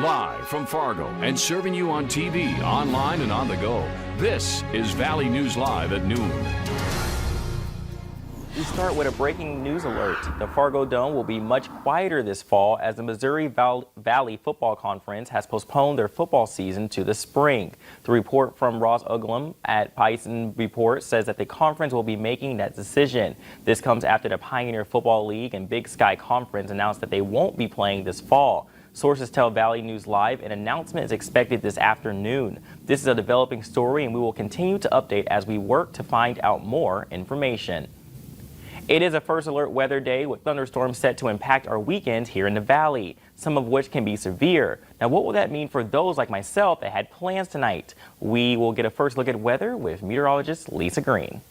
Live from Fargo and serving you on TV, online, and on the go. This is Valley News Live at noon. We start with a breaking news alert. The Fargo Dome will be much quieter this fall as the Missouri Valley Football Conference has postponed their football season to the spring. The report from Ross Uglum at Bison Report says that the conference will be making that decision. This comes after the Pioneer Football League and Big Sky Conference announced that they won't be playing this fall. Sources tell Valley News Live an announcement is expected this afternoon. This is a developing story and we will continue to update as we work to find out more information. It is a first alert weather day with thunderstorms set to impact our weekend here in the Valley, some of which can be severe. Now, what will that mean for those like myself that had plans tonight? We will get a first look at weather with meteorologist Lisa Green.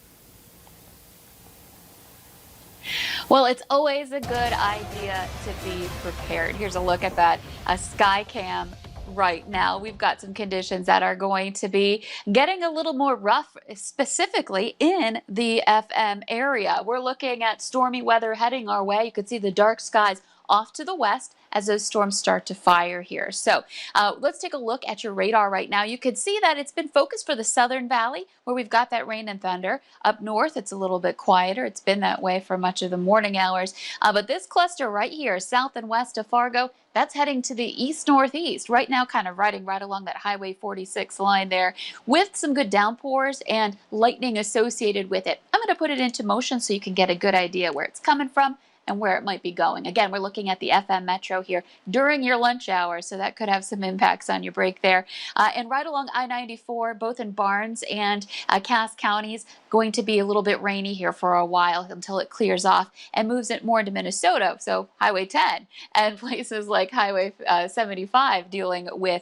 Well, it's always a good idea to be prepared. Here's a look at that Skycam right now. We've got some conditions that are going to be getting a little more rough, specifically in the FM area. We're looking at stormy weather heading our way. You can see the dark skies off to the west as those storms start to fire here. So let's take a look at your radar right now. You can see that it's been focused for the Southern Valley where we've got that rain and thunder. Up north, it's a little bit quieter. It's been that way for much of the morning hours. But this cluster right here, south and west of Fargo, that's heading to the east-northeast. Right now, kind of riding right along that Highway 46 line there with some good downpours and lightning associated with it. I'm going to put it into motion so you can get a good idea where it's coming from and where it might be going. Again, we're looking at the FM Metro here during your lunch hour, so that could have some impacts on your break there. And right along I-94, both in Barnes and Cass counties, going to be a little bit rainy here for a while until it clears off and moves it more into Minnesota, so Highway 10 and places like Highway 75 dealing with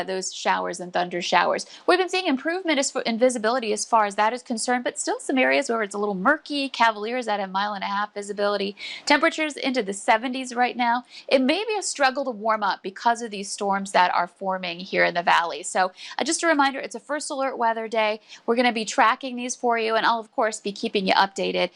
those showers and thunder showers. We've been seeing improvement in visibility as far as that is concerned, but still some areas where it's a little murky. Cavaliers at 1.5 mile visibility. Temperatures into the 70s right now. It may be a struggle to warm up because of these storms that are forming here in the valley. So just a reminder, it's a first alert weather day. We're going to be tracking these for you, and I'll of course be keeping you updated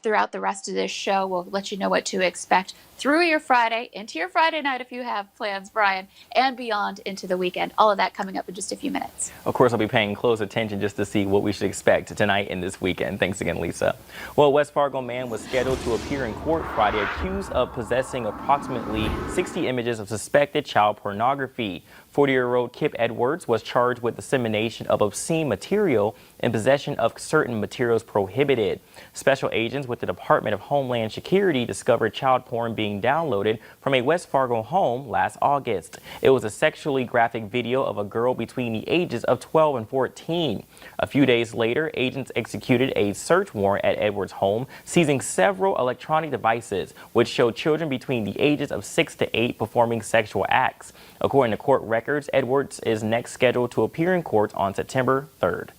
throughout the rest of this show. We'll let you know what to expect through your Friday, into your Friday night if you have plans, Brian, and beyond into the weekend. All of that coming up in just a few minutes. Of course, I'll be paying close attention just to see what we should expect tonight and this weekend. Thanks again, Lisa. Well, a West Fargo man was scheduled to appear in court Friday accused of possessing approximately 60 images of suspected child pornography. 40-year-old Kip Edwards was charged with dissemination of obscene material and possession of certain materials prohibited. Special agents with the Department of Homeland Security discovered child porn being downloaded from a West Fargo home last August. It was a sexually graphic video of a girl between the ages of 12 and 14. A few days later, agents executed a search warrant at Edwards' home, seizing several electronic devices, which showed children between the ages of 6 to 8 performing sexual acts. According to court records, Edwards is next scheduled to appear in court on September 3rd.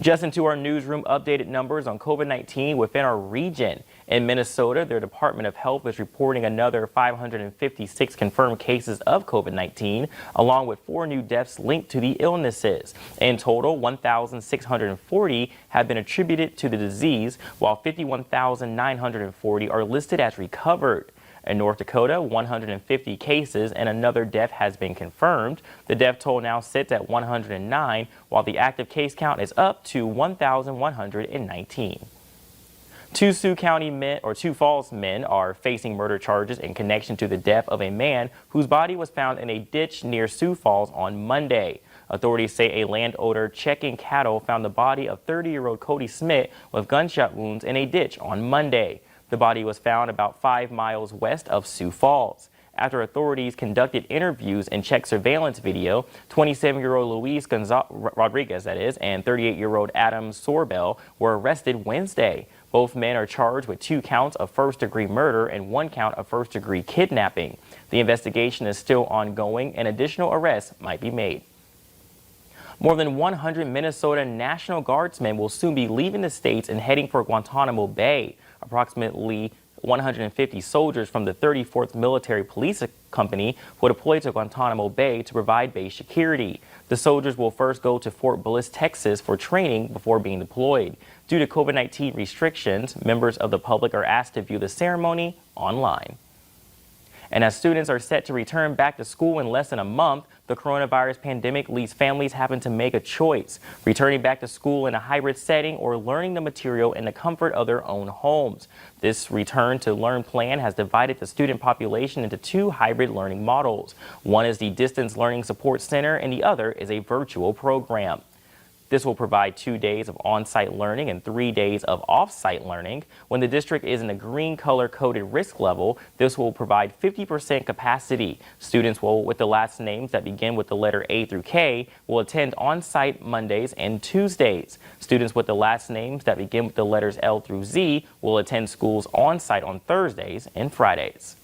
Just into our newsroom, updated numbers on COVID-19 within our region. In Minnesota, their Department of Health is reporting another 556 confirmed cases of COVID-19, along with 4 new deaths linked to the illnesses. In total, 1,640 have been attributed to the disease, while 51,940 are listed as recovered. In North Dakota, 150 cases and another death has been confirmed. The death toll now sits at 109, while the active case count is up to 1,119. 2 Sioux Falls men are facing murder charges in connection to the death of a man whose body was found in a ditch near Sioux Falls on Monday. Authorities say a landowner checking cattle found the body of 30-year-old Cody Smith with gunshot wounds in a ditch on Monday. The body was found about 5 miles west of Sioux Falls. After authorities conducted interviews and checked surveillance video, 27-year-old Luis Rodriguez, and 38-year-old Adam Sorbel were arrested Wednesday. Both men are charged with 2 counts of first-degree murder and 1 count of first-degree kidnapping. The investigation is still ongoing and additional arrests might be made. More than 100 Minnesota National Guardsmen will soon be leaving the states and heading for Guantanamo Bay. Approximately 150 soldiers from the 34th Military Police Company will deploy to Guantanamo Bay to provide base security. The soldiers will first go to Fort Bliss, Texas for training before being deployed. Due to COVID-19 restrictions, members of the public are asked to view the ceremony online. And as students are set to return back to school in less than a month, the coronavirus pandemic leaves families having to make a choice, returning back to school in a hybrid setting or learning the material in the comfort of their own homes. This return to learn plan has divided the student population into two hybrid learning models. One is the Distance Learning Support Center and the other is a virtual program. This will provide 2 days of on-site learning and 3 days of off-site learning. When the district is in a green color coded risk level, this will provide 50% capacity. Students with the last names that begin with the letter A through K will attend on-site Mondays and Tuesdays. Students with the last names that begin with the letters L through Z will attend schools on-site on Thursdays and Fridays.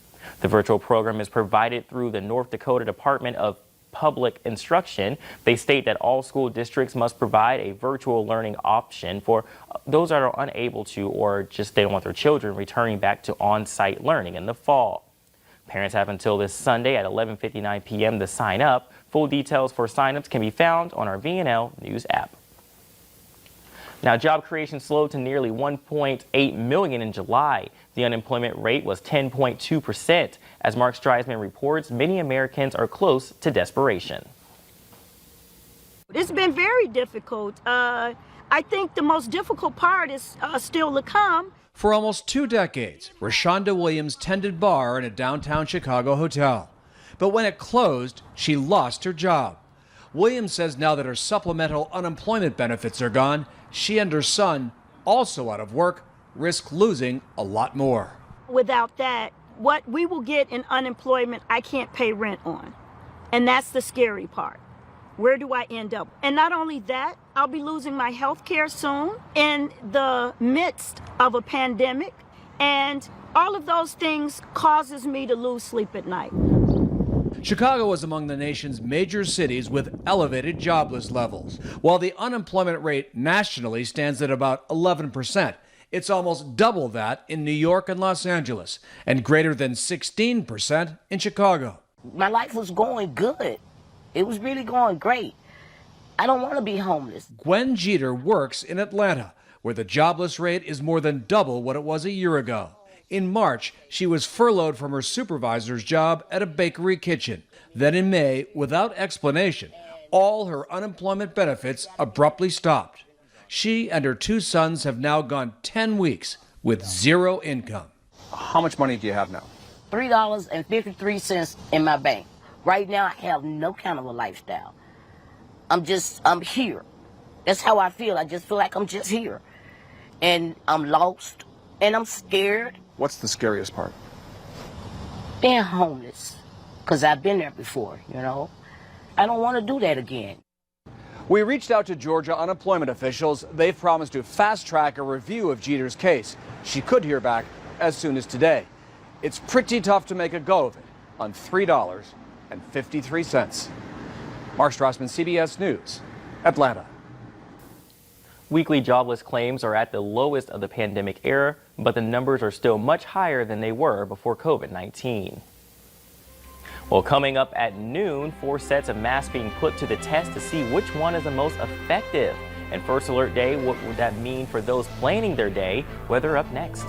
The virtual program is provided through the North Dakota Department of Public Instruction. They state that all school districts must provide a virtual learning option for those that are unable to or just they don't want their children returning back to on-site learning in the fall. Parents have until this Sunday at 11:59 p.m. to sign up. Full details for signups can be found on our VNL News app. Now, job creation slowed to nearly 1.8 million in July. The unemployment rate was 10.2%. As Mark Streisman reports, many Americans are close to desperation. It's been very difficult. I think the most difficult part is still to come. For almost 2 decades, Rashonda Williams tended bar in a downtown Chicago hotel. But when it closed, she lost her job. Williams says now that her supplemental unemployment benefits are gone, she and her son, also out of work, risk losing a lot more. Without that, what we will get in unemployment, I can't pay rent on. And that's the scary part. Where do I end up? And not only that, I'll be losing my health care soon in the midst of a pandemic. And all of those things causes me to lose sleep at night. Chicago is among the nation's major cities with elevated jobless levels. While the unemployment rate nationally stands at about 11%, it's almost double that in New York and Los Angeles, and greater than 16% in Chicago. My life was going good. It was really going great. I don't want to be homeless. Gwen Jeter works in Atlanta, where the jobless rate is more than double what it was a year ago. In March, she was furloughed from her supervisor's job at a bakery kitchen. Then in May, without explanation, all her unemployment benefits abruptly stopped. She and her 2 sons have now gone 10 weeks with zero income. How much money do you have now? $3.53 in my bank. Right now, I have no kind of a lifestyle. I'm here. That's how I feel. I just feel like I'm just here. And I'm lost, and I'm scared. What's the scariest part? Being homeless, because I've been there before, you know. I don't want to do that again. We reached out to Georgia unemployment officials. They've promised to fast-track a review of Jeter's case. She could hear back as soon as today. It's pretty tough to make a go of it on $3.53. Mark Strassman, CBS News, Atlanta. Weekly jobless claims are at the lowest of the pandemic era, but the numbers are still much higher than they were before COVID-19. Well, coming up at noon, 4 sets of masks being put to the test to see which one is the most effective. And First Alert Day, what would that mean for those planning their day? Weather up next.